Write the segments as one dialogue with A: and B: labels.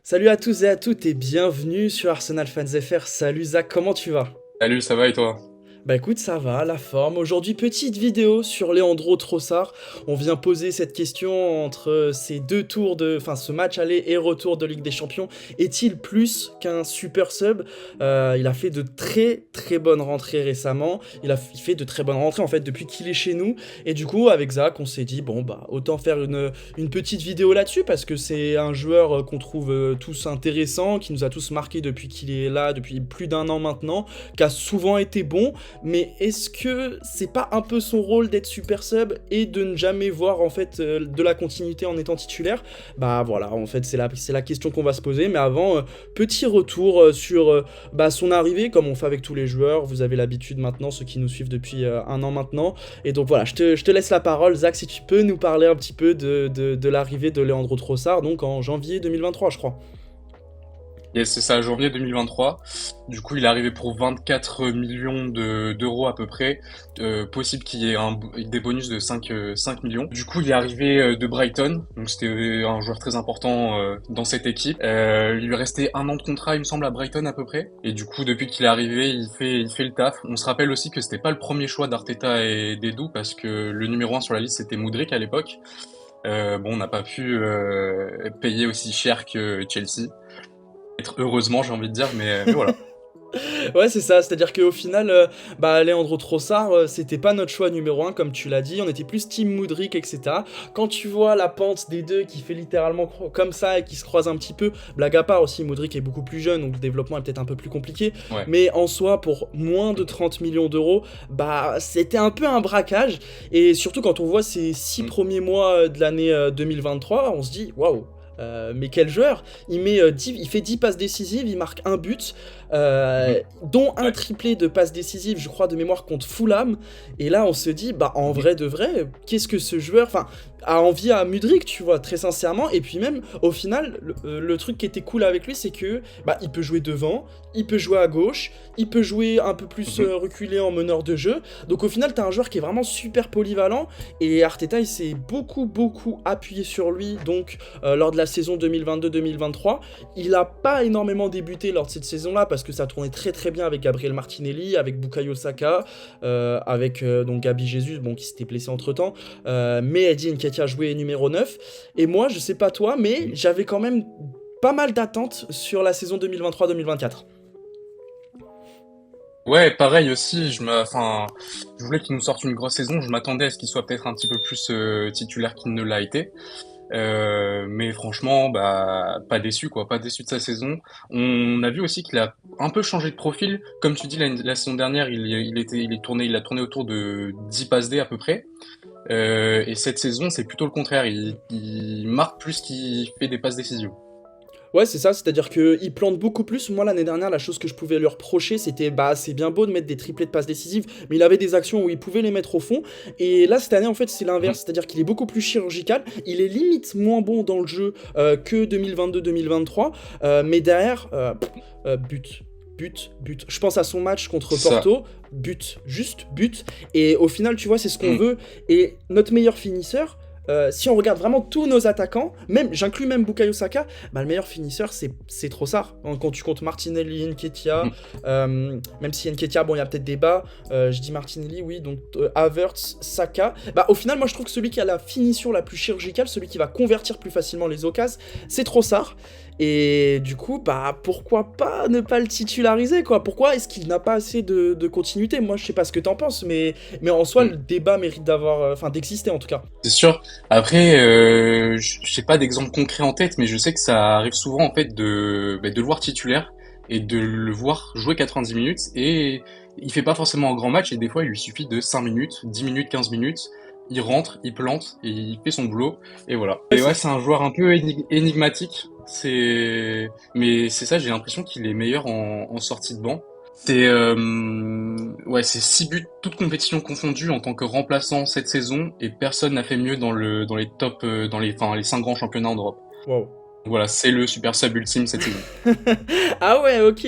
A: Salut à tous et à toutes et bienvenue sur Arsenal Fans FR. Salut Zach, comment tu vas?
B: Salut, ça va et toi?
A: Bah écoute, ça va, la forme. Aujourd'hui, petite vidéo sur Leandro Trossard. On vient poser cette question entre ces deux tours enfin ce match aller et retour de Ligue des Champions. Est-il plus qu'un super sub? Il a fait de très très bonnes rentrées récemment. Il fait de très bonnes rentrées en fait depuis qu'il est chez nous. Et du coup, avec Zach, on s'est dit bon bah autant faire une petite vidéo là-dessus parce que c'est un joueur qu'on trouve tous intéressant, qui nous a tous marqué depuis qu'il est là, depuis plus d'un an maintenant, qui a souvent été bon. Mais est-ce que c'est pas un peu son rôle d'être super sub et de ne jamais voir en fait de la continuité en étant titulaire? Bah voilà, en fait c'est la question qu'on va se poser. Mais avant, petit retour sur son arrivée, comme on fait avec tous les joueurs. Vous avez l'habitude maintenant, ceux qui nous suivent depuis un an maintenant. Et donc voilà, je te laisse la parole. Zach, si tu peux nous parler un petit peu de l'arrivée de Leandro Trossard, donc en janvier 2023 je crois.
B: Yes, c'est ça, janvier 2023. Du coup, il est arrivé pour 24 millions d'euros à peu près. Possible qu'il y ait des bonus de 5 millions. Du coup, il est arrivé de Brighton. Donc, c'était un joueur très important dans cette équipe. Il lui restait un an de contrat, il me semble, à Brighton à peu près. Et du coup, depuis qu'il est arrivé, il fait le taf. On se rappelle aussi que c'était pas le premier choix d'Arteta et d'Edu parce que le numéro 1 sur la liste, c'était Mudryk à l'époque. Bon, on n'a pas pu payer aussi cher que Chelsea. Heureusement, j'ai envie de dire, mais voilà.
A: Ouais, c'est ça, c'est-à-dire qu'au final, Leandro Trossard, c'était pas notre choix numéro un, comme tu l'as dit, on était plus Team Mudryk, etc. Quand tu vois la pente des deux qui fait littéralement comme ça et qui se croise un petit peu, blague à part aussi, Mudryk est beaucoup plus jeune, donc le développement est peut-être un peu plus compliqué,
B: Ouais.
A: mais en soi, pour moins de 30 millions d'euros, c'était un peu un braquage, et surtout quand on voit ces 6
B: Mm.
A: premiers mois de l'année 2023, on se dit, waouh! Mais quel joueur! Il fait 10 passes décisives, il marque un but,
B: Mhm.
A: dont un
B: Ouais.
A: triplé de passes décisives, je crois, de mémoire contre Fulham. Et là, on se dit, en
B: Mhm.
A: vrai de vrai, qu'est-ce que ce joueur, a envie à Mudryk, tu vois, très sincèrement. Et puis même, au final, le truc qui était cool avec lui, c'est que, il peut jouer devant, il peut jouer à gauche, il peut jouer un peu plus
B: Mhm.
A: reculé en meneur de jeu. Donc au final, t'as un joueur qui est vraiment super polyvalent. Et Arteta, il s'est beaucoup appuyé sur lui, donc, lors de la saison 2022-2023. Il a pas énormément débuté lors de cette saison-là parce que ça tournait très bien avec Gabriel Martinelli, avec Bukayo Saka, avec donc Gabi Jesus, bon, qui s'était blessé entre temps, mais Eddie Nketiah jouait numéro 9. Et moi, je sais pas toi, mais
B: Mhm.
A: j'avais quand même pas mal d'attentes sur la saison 2023-2024.
B: Ouais, pareil aussi. Je voulais qu'il nous sorte une grosse saison. Je m'attendais à ce qu'il soit peut-être un petit peu plus titulaire qu'il ne l'a été. Mais franchement, bah, pas déçu, quoi. Pas déçu de sa saison. On a vu aussi qu'il a un peu changé de profil. Comme tu dis, la saison dernière, il a tourné autour de 10 passes D à peu près. Et cette saison, c'est plutôt le contraire. Il marque plus qu'il fait des passes décisives.
A: Ouais, c'est ça, c'est-à-dire qu'il plante beaucoup plus. Moi, l'année dernière, la chose que je pouvais lui reprocher, c'était, c'est bien beau de mettre des triplés de passes décisives, mais il avait des actions où il pouvait les mettre au fond. Et là, cette année, en fait, c'est
B: Mhm.
A: l'inverse, c'est-à-dire qu'il est beaucoup plus chirurgical. Il est limite moins bon dans le jeu que 2022-2023, mais derrière, but. Je pense à son match contre
B: C'est ça.
A: Porto, juste but. Et au final, tu vois, c'est ce qu'on
B: Mm.
A: veut. Et notre meilleur finisseur, si on regarde vraiment tous nos attaquants, j'inclus même Bukayo Saka, le meilleur finisseur c'est Trossard. Quand tu comptes Martinelli, Nketiah,
B: Mhm.
A: même si Nketiah, bon, il y a peut-être débat, je dis Martinelli, oui, donc Havertz, Saka. Au final, moi je trouve que celui qui a la finition la plus chirurgicale, celui qui va convertir plus facilement les occasions, c'est Trossard. Et du coup, pourquoi pas ne pas le titulariser, quoi? Pourquoi est-ce qu'il n'a pas assez de continuité? Moi, je sais pas ce que t'en penses, mais en soi,
B: Mm.
A: le débat mérite d'avoir, d'exister en tout cas.
B: C'est sûr. Après, je sais pas d'exemple concret en tête, mais je sais que ça arrive souvent en fait de le voir titulaire et de le voir jouer 90 minutes et il fait pas forcément un grand match et des fois il lui suffit de 5 minutes, 10 minutes, 15 minutes. Il rentre, il plante et il fait son boulot et voilà.
A: Ouais,
B: Et ouais, c'est un joueur un peu énigmatique. Mais c'est ça, j'ai l'impression qu'il est meilleur en sortie de banc. C'est 6 buts, toutes compétitions confondues en tant que remplaçant cette saison et personne n'a fait mieux dans les top, les 5 grands championnats en Europe.
A: Wow.
B: Donc voilà, c'est le super sub ultime cette saison.
A: Ah ouais, ok.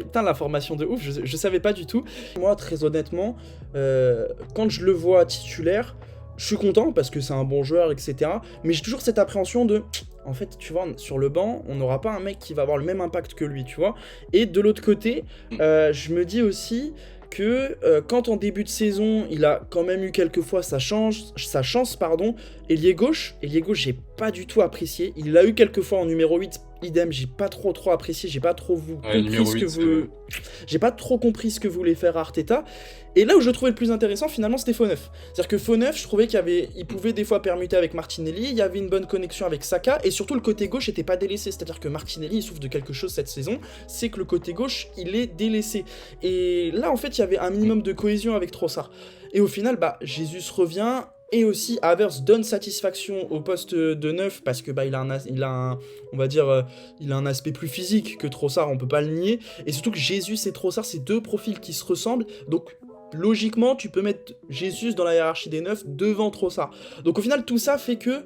A: Putain, l'information de ouf, je savais pas du tout. Moi, très honnêtement, quand je le vois titulaire, je suis content parce que c'est un bon joueur, etc. Mais j'ai toujours cette appréhension de en fait, tu vois, sur le banc, on n'aura pas un mec qui va avoir le même impact que lui, tu vois. Et de l'autre côté, je me dis aussi que quand en début de saison, il a quand même eu quelques fois sa chance, ailier gauche, j'ai pas du tout apprécié. Il l'a eu quelques fois en numéro 8, idem, j'ai pas trop apprécié, j'ai pas trop compris j'ai pas trop compris ce que voulait faire Arteta. Et là où je le trouvais le plus intéressant, finalement, c'était Faux-Neuf. C'est-à-dire que Faux-Neuf, je trouvais il pouvait des fois permuter avec Martinelli, il y avait une bonne connexion avec Saka, et surtout le côté gauche était pas délaissé. C'est-à-dire que Martinelli, il souffre de quelque chose cette saison, c'est que le côté gauche, il est délaissé. Et là, en fait, il y avait un minimum de cohésion avec Trossard. Et au final, Jesus revient, et aussi Havertz donne satisfaction au poste de 9 parce que il a un aspect plus physique que Trossard, on peut pas le nier, et surtout que Jesus et Trossard, c'est deux profils qui se ressemblent, donc logiquement tu peux mettre Jesus dans la hiérarchie des 9 devant Trossard. Donc au final tout ça fait que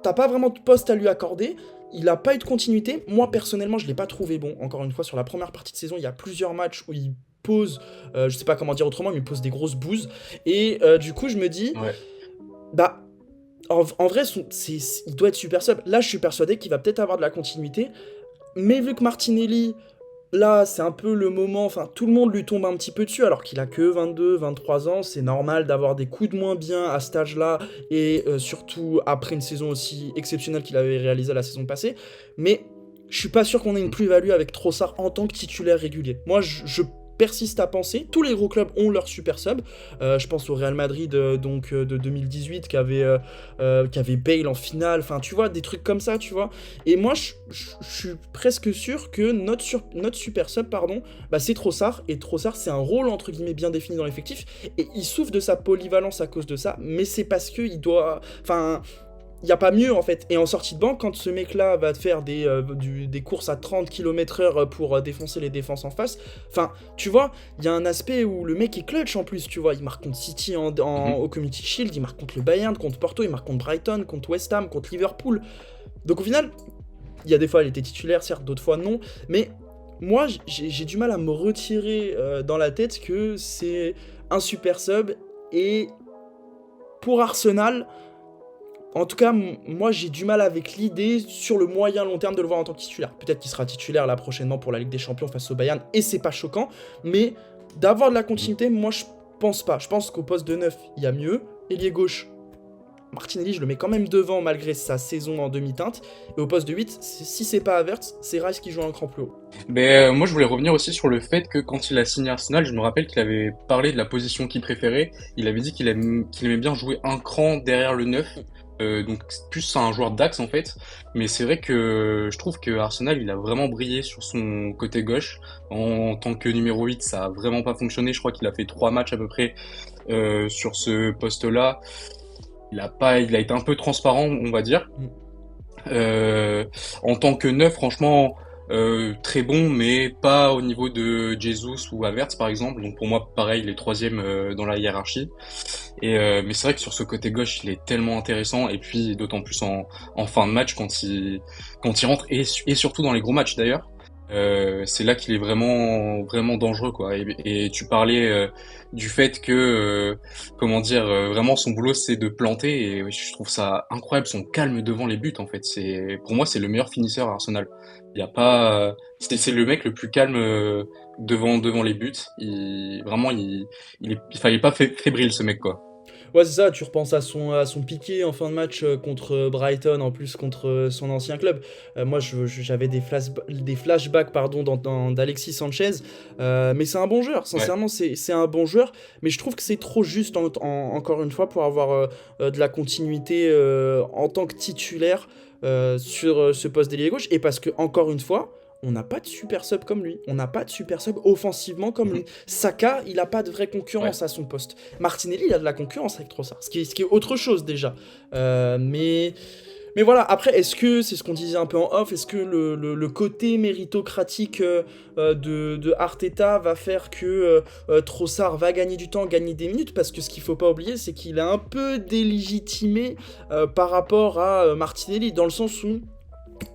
A: t'as pas vraiment de poste à lui accorder. Il a pas eu de continuité. Moi personnellement je l'ai pas trouvé bon. Encore une fois, sur la première partie de saison, il y a plusieurs matchs où il pose, je sais pas comment dire autrement, mais il pose des grosses bouses. Et du coup je me dis, en vrai il doit être super sub. Là je suis persuadé qu'il va peut-être avoir de la continuité. Mais vu que Martinelli, là, c'est un peu le moment, enfin, tout le monde lui tombe un petit peu dessus, alors qu'il a que 22, 23 ans, c'est normal d'avoir des coups de moins bien à cet âge-là, et surtout après une saison aussi exceptionnelle qu'il avait réalisée la saison passée, mais je suis pas sûr qu'on ait une plus-value avec Trossard en tant que titulaire régulier. Moi, je persiste à penser, tous les gros clubs ont leur super sub, je pense au Real Madrid de 2018 qui avait Bale en finale, enfin tu vois, des trucs comme ça, tu vois, et moi je suis presque sûr que notre super sub, c'est Trossard, et Trossard c'est un rôle entre guillemets bien défini dans l'effectif, et il souffre de sa polyvalence à cause de ça, mais c'est parce que il doit, enfin, il n'y a pas mieux en fait. Et en sortie de banc, quand ce mec-là va te faire des courses à 30 km/h pour défoncer les défenses en face, enfin, tu vois, il y a un aspect où le mec est clutch en plus, tu vois. Il marque contre City au Community Shield, il marque contre le Bayern, contre Porto, il marque contre Brighton, contre West Ham, contre Liverpool. Donc au final, il y a des fois il était titulaire, certes, d'autres fois non, mais moi j'ai du mal à me retirer dans la tête que c'est un super sub, et pour Arsenal, en tout cas, moi j'ai du mal avec l'idée sur le moyen long terme de le voir en tant que titulaire. Peut-être qu'il sera titulaire là prochainement pour la Ligue des Champions face au Bayern, et c'est pas choquant, mais d'avoir de la continuité, moi je pense pas. Je pense qu'au poste de 9, il y a mieux. Ailier gauche, Martinelli, je le mets quand même devant malgré sa saison en demi-teinte. Et au poste de 8, si c'est pas Havertz, c'est Rice qui joue un cran plus haut.
B: Mais moi, je voulais revenir aussi sur le fait que quand il a signé Arsenal, je me rappelle qu'il avait parlé de la position qu'il préférait. Il avait dit qu'il aimait bien jouer un cran derrière le 9. Donc plus un joueur d'axe en fait, mais c'est vrai que je trouve que Arsenal il a vraiment brillé sur son côté gauche en tant que numéro 8, ça a vraiment pas fonctionné. Je crois qu'il a fait 3 matchs à peu près sur ce poste-là. Il a été un peu transparent, on va dire. En tant que 9, franchement, très bon, mais pas au niveau de Jesus ou Havertz par exemple. Donc pour moi, pareil, il est troisième dans la hiérarchie. Mais c'est vrai que sur ce côté gauche, il est tellement intéressant, et puis d'autant plus en fin de match quand il rentre, et surtout dans les gros matchs d'ailleurs. C'est là qu'il est vraiment vraiment dangereux quoi. Et tu parlais du fait que comment dire, vraiment son boulot c'est de planter, et je trouve ça incroyable, son calme devant les buts en fait. Pour moi c'est le meilleur finisseur à Arsenal. Il y a pas c'est le mec le plus calme devant les buts. Il fallait pas fébrile ce mec quoi.
A: Ouais, c'est ça, tu repenses à son piqué en fin de match contre Brighton, en plus contre son ancien club. Moi, j'avais des flashbacks d'Alexis Sanchez, mais c'est un bon joueur, sincèrement, c'est un bon joueur, mais je trouve que c'est trop juste, encore une fois, pour avoir de la continuité en tant que titulaire sur ce poste d'ailier gauche, et parce que, encore une fois, on n'a pas de super sub comme lui. On n'a pas de super sub offensivement comme lui. Saka, il n'a pas de vraie concurrence à son poste. Martinelli, il a de la concurrence avec Trossard. Ce qui est autre chose déjà. Mais voilà, après, est-ce que, c'est ce qu'on disait un peu en off, est-ce que le côté méritocratique de Arteta va faire que Trossard va gagner du temps, gagner des minutes? Parce que ce qu'il ne faut pas oublier, c'est qu'il est un peu délégitimé par rapport à Martinelli, dans le sens où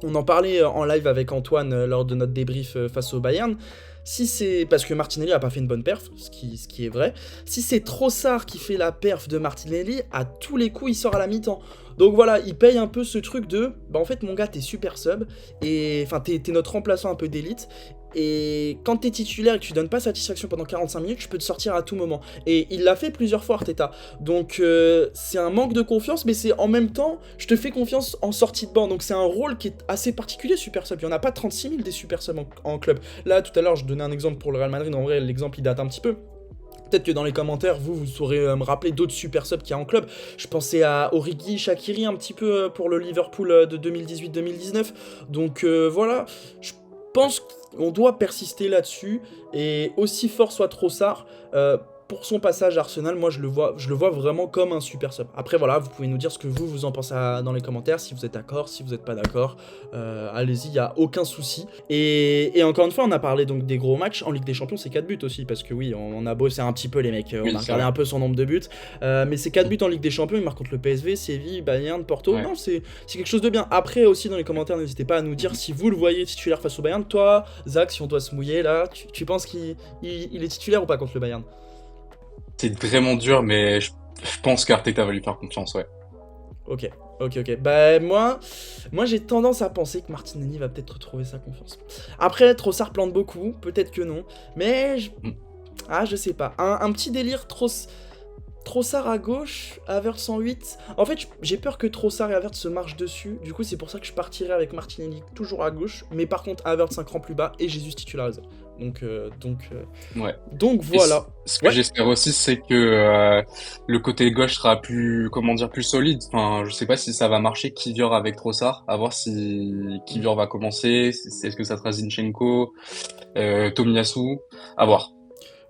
A: on en parlait en live avec Antoine lors de notre débrief face au Bayern. Si c'est parce que Martinelli a pas fait une bonne perf, ce qui est vrai, si c'est Trossard qui fait la perf de Martinelli, à tous les coups il sort à la mi-temps. Donc voilà, il paye un peu ce truc de, bah en fait mon gars t'es super sub, et enfin t'es notre remplaçant un peu d'élite, et quand t'es titulaire et que tu donnes pas satisfaction pendant 45 minutes, je peux te sortir à tout moment. Et il l'a fait plusieurs fois Arteta, donc c'est un manque de confiance, mais c'est en même temps, je te fais confiance en sortie de banc, donc c'est un rôle qui est assez particulier super sub, il y en a pas 36 000 des super subs en club. Là tout à l'heure je donnais un exemple pour le Real Madrid, en vrai l'exemple il date un petit peu. Peut-être que dans les commentaires, vous saurez me rappeler d'autres super subs qu'il y a en club. Je pensais à Origi, Shaqiri un petit peu pour le Liverpool de 2018-2019. Donc voilà, je pense qu'on doit persister là-dessus. Et aussi fort soit Trossard, pour son passage à Arsenal, moi je le vois vraiment comme un super sub. Après voilà, vous pouvez nous dire ce que vous en pensez dans les commentaires, si vous êtes d'accord, si vous n'êtes pas d'accord. Allez-y, il n'y a aucun souci. Et encore une fois, on a parlé donc des gros matchs. En Ligue des Champions, c'est 4 buts aussi, parce que oui, on a bossé un petit peu les mecs, on a regardé un peu son nombre de buts. Mais c'est 4 buts en Ligue des Champions, il marque contre le PSV, Séville, Bayern, Porto. Ouais. Non, c'est quelque chose de bien. Après aussi, dans les commentaires, n'hésitez pas à nous dire si vous le voyez titulaire face au Bayern. Toi, Zach, si on doit se mouiller là, tu penses qu'il est titulaire ou pas contre le Bayern?
B: C'est vraiment dur, mais je pense qu'Arteta va lui faire confiance, ouais.
A: Ok. Bah moi j'ai tendance à penser que Martinelli va peut-être retrouver sa confiance. Après, Trossard plante beaucoup, peut-être que non. Mais je sais pas. Un petit délire Trossard à gauche, Havertz en 8. En fait, j'ai peur que Trossard et Havertz se marchent dessus. Du coup, c'est pour ça que je partirai avec Martinelli toujours à gauche. Mais par contre, Havertz 5 cran plus bas et Jesus titularisé.
B: Ouais.
A: Donc voilà.
B: Ce que j'espère aussi, c'est que le côté gauche sera plus, comment dire, plus solide. Enfin, je sais pas si ça va marcher Kivior avec Trossard. À voir si Kivior va commencer. Est-ce que ça sera Zinchenko, Tomiyasu? À voir.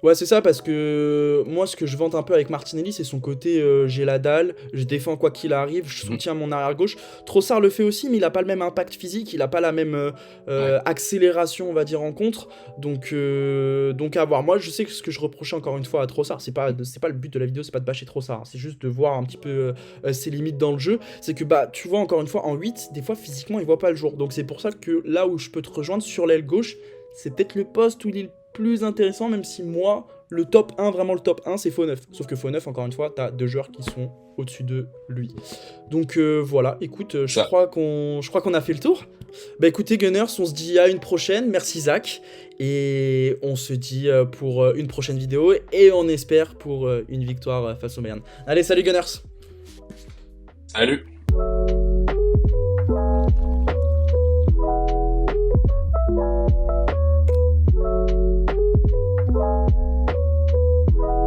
A: Ouais, c'est ça, parce que moi, ce que je vante un peu avec Martinelli, c'est son côté j'ai la dalle, je défends quoi qu'il arrive, je soutiens mon arrière-gauche. Trossard le fait aussi, mais il a pas le même impact physique, il a pas la même accélération, on va dire, en contre. Donc à voir. Moi, je sais que ce que je reprochais encore une fois à Trossard, c'est pas le but de la vidéo, c'est pas de bâcher Trossard, hein, c'est juste de voir un petit peu ses limites dans le jeu. C'est que, bah, tu vois, encore une fois, en 8, des fois, physiquement, il voit pas le jour. Donc c'est pour ça que là où je peux te rejoindre sur l'aile gauche, c'est peut-être le poste où il est plus intéressant, même si moi, le top 1, vraiment le top 1, c'est Faux 9. Sauf que Faux 9, encore une fois, t'as 2 joueurs qui sont au-dessus de lui. Donc voilà, écoute, je crois qu'on a fait le tour. Bah écoutez, Gunners, on se dit à une prochaine. Merci Zach. Et on se dit pour une prochaine vidéo. Et on espère pour une victoire face au Bayern. Allez, salut Gunners.
B: Salut.